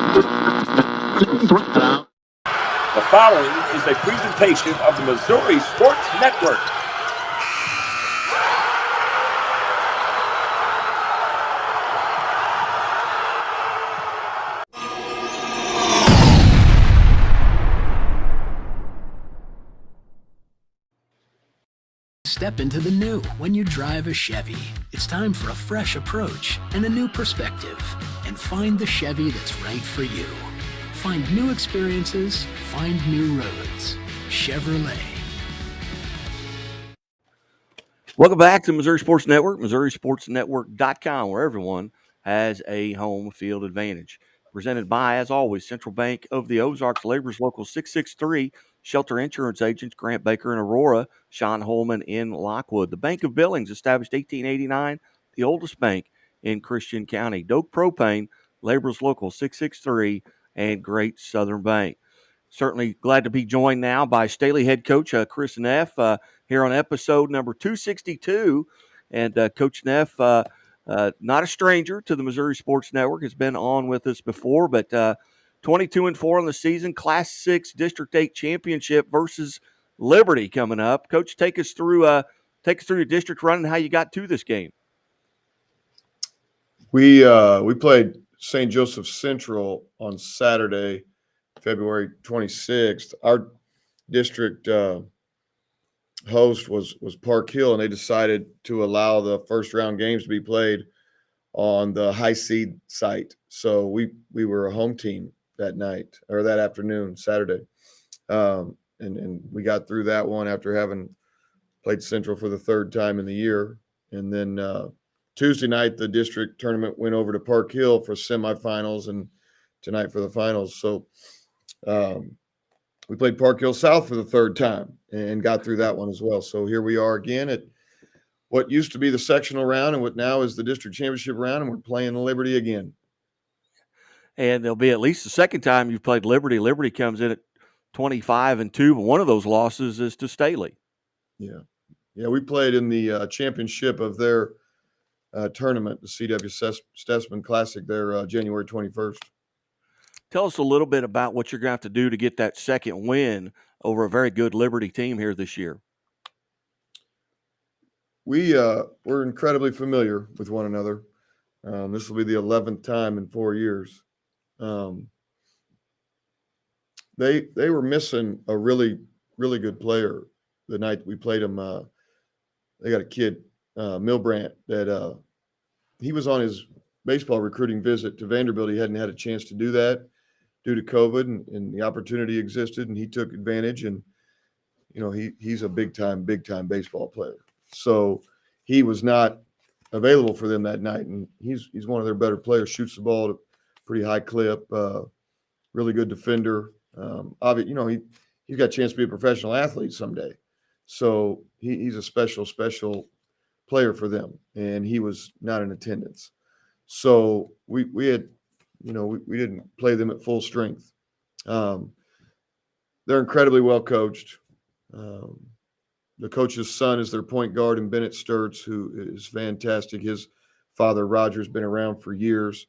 The following is a presentation of the Missouri Sports Network. Step into the new when you drive a Chevy. It's time for a fresh approach and a new perspective. And find the Chevy that's right for you. Find new experiences, find new roads. Chevrolet. Welcome back to Missouri Sports Network, MissouriSportsNetwork.com, where everyone has a home field advantage. Presented by, as always, Central Bank of the Ozarks, Laborers Local 663, Shelter Insurance Agents, Grant Baker in Aurora, Sean Holman in Lockwood. The Bank of Billings, established 1889, the oldest bank in Christian County. Doak Propane, Laborers Local 663, and Great Southern Bank. Certainly glad to be joined now by Staley head coach Chris Neff here on episode number 262. And Coach Neff, not a stranger to the Missouri Sports Network, has been on with us before, but 22-4 on the season, Class 6 District 8 championship versus Liberty coming up. Coach, take us through your district run and how you got to this game. We played St. Joseph Central on Saturday, February 26th. Our district host was Park Hill, and they decided to allow the first round games to be played on the high seed site. So we were a home team that night or that afternoon, Saturday. And we got through that one after having played Central for the third time in the year. And then Tuesday night, the district tournament went over to Park Hill for semifinals and tonight for the finals. So we played Park Hill South for the third time and got through that one as well. So here we are again at what used to be the sectional round and what now is the district championship round, and we're playing Liberty again. And there'll be at least the second time you've played Liberty. Liberty comes in at 25-2, but one of those losses is to Staley. Yeah, we played in the championship of their tournament, the C.W. Stessman Classic, there January 21st. Tell us a little bit about what you're going to have to do to get that second win over a very good Liberty team here this year. We're incredibly familiar with one another. This will be the 11th time in 4 years. They were missing a really, really good player the night we played them. They got a kid, Milbrandt, that he was on his baseball recruiting visit to Vanderbilt. He hadn't had a chance to do that due to COVID, and the opportunity existed, and he took advantage. And he's a big time baseball player. So he was not available for them that night, and he's one of their better players. Shoots the ball at a pretty high clip. Really good defender. Obviously, he's got a chance to be a professional athlete someday. So he's a special player for them, and he was not in attendance. So we had, we didn't play them at full strength. They're incredibly well coached. The coach's son is their point guard, and Bennett Sturts, who is fantastic. His father, Roger's, been around for years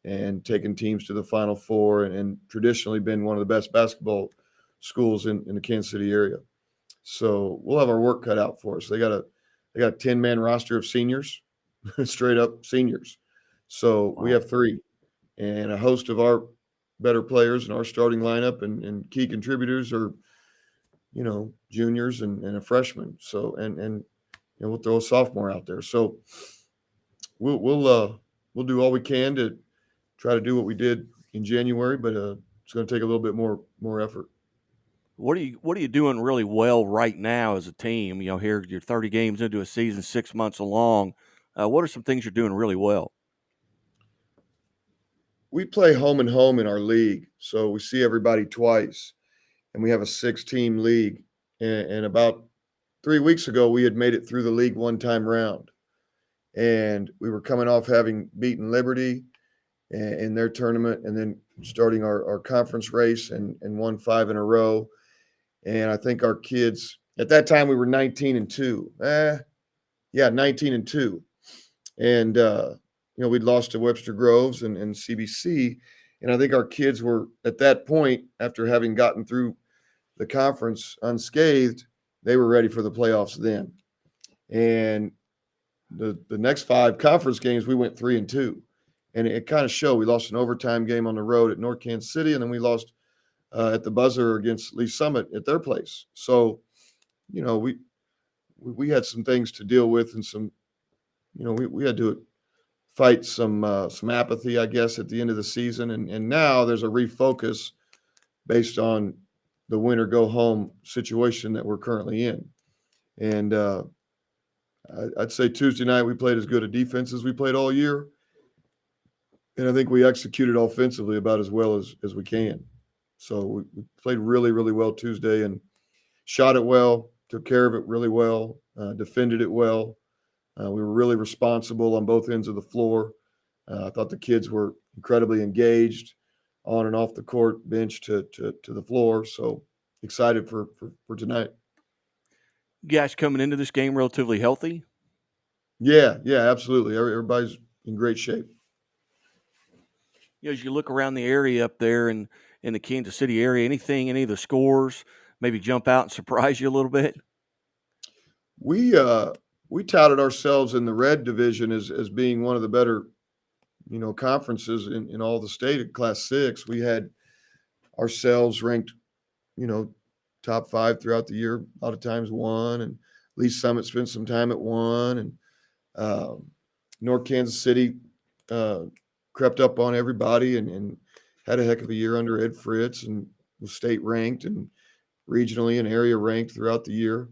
and taken teams to the Final Four and traditionally been one of the best basketball schools in the Kansas City area. So we'll have our work cut out for us. They got a 10-man roster of seniors, straight up seniors. So we have 3 and a host of our better players in our starting lineup and key contributors are, juniors and a freshman. So, and we'll throw a sophomore out there. So we'll do all we can to try to do what we did in January, but it's going to take a little bit more effort. What are you doing really well right now as a team? Here you're 30 games into a season, 6 months along. What are some things you're doing really well? We play home and home in our league, so we see everybody twice, and we have a 6-team league. And about 3 weeks ago, we had made it through the league one-time round, and we were coming off having beaten Liberty in their tournament, and then starting our conference race and won 5 in a row. And I think our kids at that time we were 19-2. 19-2, and we'd lost to Webster Groves and CBC, And I think our kids were at that point, after having gotten through the conference unscathed, they were ready for the playoffs then. And the next 5 conference games, we went 3-2. And it kind of showed. We lost an overtime game on the road at North Kansas City, and then we lost at the buzzer against Lee Summit at their place. So, we had some things to deal with, and some, we had to fight some apathy, I guess, at the end of the season. And now there's a refocus based on the win or go home situation that we're currently in. And I'd say Tuesday night we played as good a defense as we played all year. And I think we executed offensively about as well as we can. So we played really, really well Tuesday and shot it well, took care of it really well, defended it well. We were really responsible on both ends of the floor. I thought the kids were incredibly engaged on and off the court, bench to the floor. So excited for tonight. You guys coming into this game relatively healthy? Yeah, absolutely. Everybody's in great shape. As you look around the area up there in the Kansas City area, any of the scores maybe jump out and surprise you a little bit? We touted ourselves in the red division as being one of the better, conferences in all the state at Class 6. We had ourselves ranked, top 5 throughout the year. A lot of times 1, and Lee Summit spent some time at 1, and North Kansas City crept up on everybody and had a heck of a year under Ed Fritz, and was state ranked and regionally and area ranked throughout the year.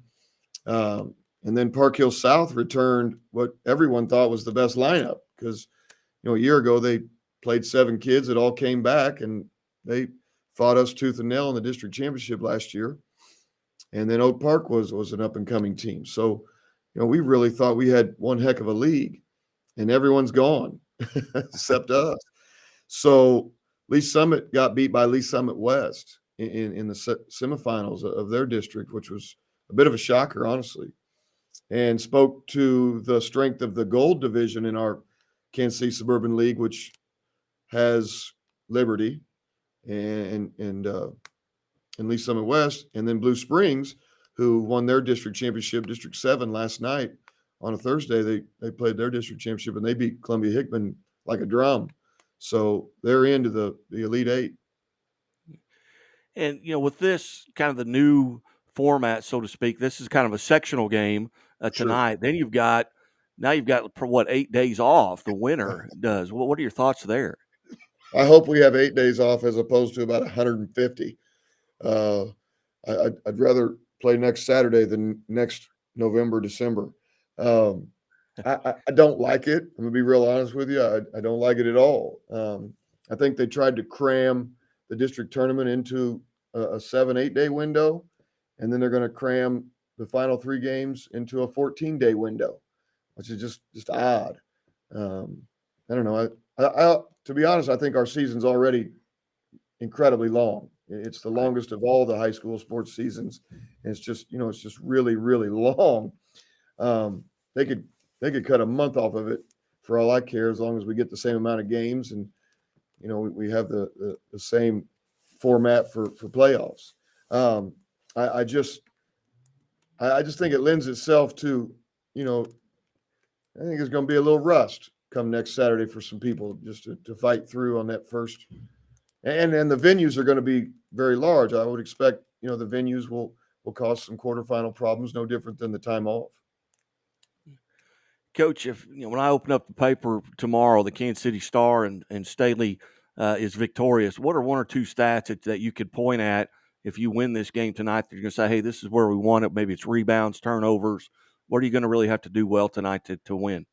And then Park Hill South returned what everyone thought was the best lineup, because, a year ago they played 7 kids that all came back, and they fought us tooth and nail in the district championship last year. And then Oak Park was an up and coming team. So, we really thought we had one heck of a league, and everyone's gone except us. So Lee Summit got beat by Lee Summit West in the semifinals of their district, which was a bit of a shocker, honestly, and spoke to the strength of the gold division in our Kansas City Suburban League, which has Liberty and Lee Summit West, and then Blue Springs, who won their district championship, District 7, last night. On a Thursday, they played their district championship, and they beat Columbia Hickman like a drum. So they're into the Elite 8. And, with this kind of the new format, so to speak, this is kind of a sectional game tonight. Then you've got for what, 8 days off, the winner does. What are your thoughts there? I hope we have 8 days off as opposed to about 150. I'd rather play next Saturday than next November, December. I don't like it. I'm gonna be real honest with you. I don't like it at all. I think they tried to cram the district tournament into a 7-8 day window, and then they're going to cram the final 3 games into a 14-day window, which is just odd. I don't know. I to be honest, I think our season's already incredibly long. It's the longest of all the high school sports seasons. And it's just really, really long. They could cut a month off of it for all I care, as long as we get the same amount of games and, we have the same format for playoffs. I just think it lends itself to, I think there's going to be a little rust come next Saturday for some people just to fight through on that first. And the venues are going to be very large. I would expect, the venues will cause some quarterfinal problems, no different than the time off. Coach, if when I open up the paper tomorrow, the Kansas City Star and Staley is victorious, what are 1 or 2 stats that you could point at if you win this game tonight? That you're going to say, hey, this is where we won it. Maybe it's rebounds, turnovers. What are you going to really have to do well tonight to win?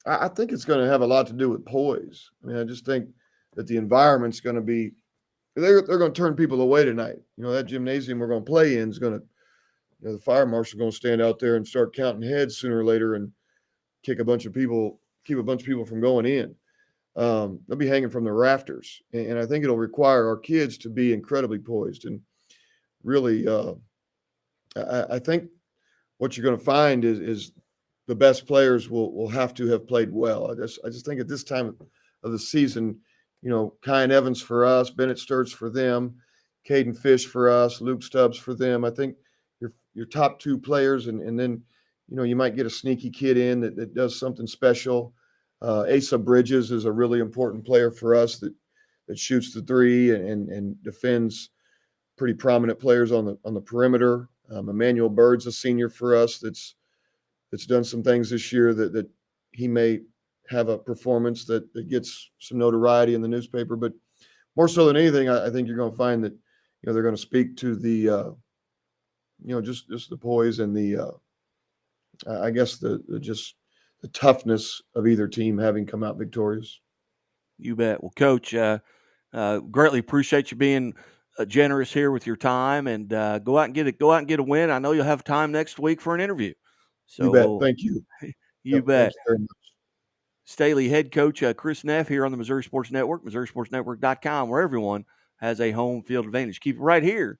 I think it's going to have a lot to do with poise. I mean, I just think that the environment's going to be – they're going to turn people away tonight. That gymnasium we're going to play in is going to – the fire marshal going to stand out there and start counting heads sooner or later and keep a bunch of people from going in. They'll be hanging from the rafters. And I think it'll require our kids to be incredibly poised. And really, I think what you're going to find is the best players will have to have played well. I just think at this time of the season, Kyan Evans for us, Bennett Sturts for them, Caden Fish for us, Luke Stubbs for them. I think your top two players, and then you might get a sneaky kid in that does something special. Asa Bridges is a really important player for us that shoots the three and defends pretty prominent players on the perimeter. Emmanuel Bird's a senior for us that's done some things this year that he may have a performance that gets some notoriety in the newspaper. But more so than anything, I think you're going to find that they're going to speak to the just the poise and the I guess the toughness of either team having come out victorious. You bet. Well, Coach, greatly appreciate you being generous here with your time, and go out and get a win. I know you'll have time next week for an interview. So you bet. Thank you. You bet. Thank you very much. Staley head coach Chris Neff here on the Missouri Sports Network, MissouriSportsNetwork.com, where everyone has a home field advantage. Keep it right here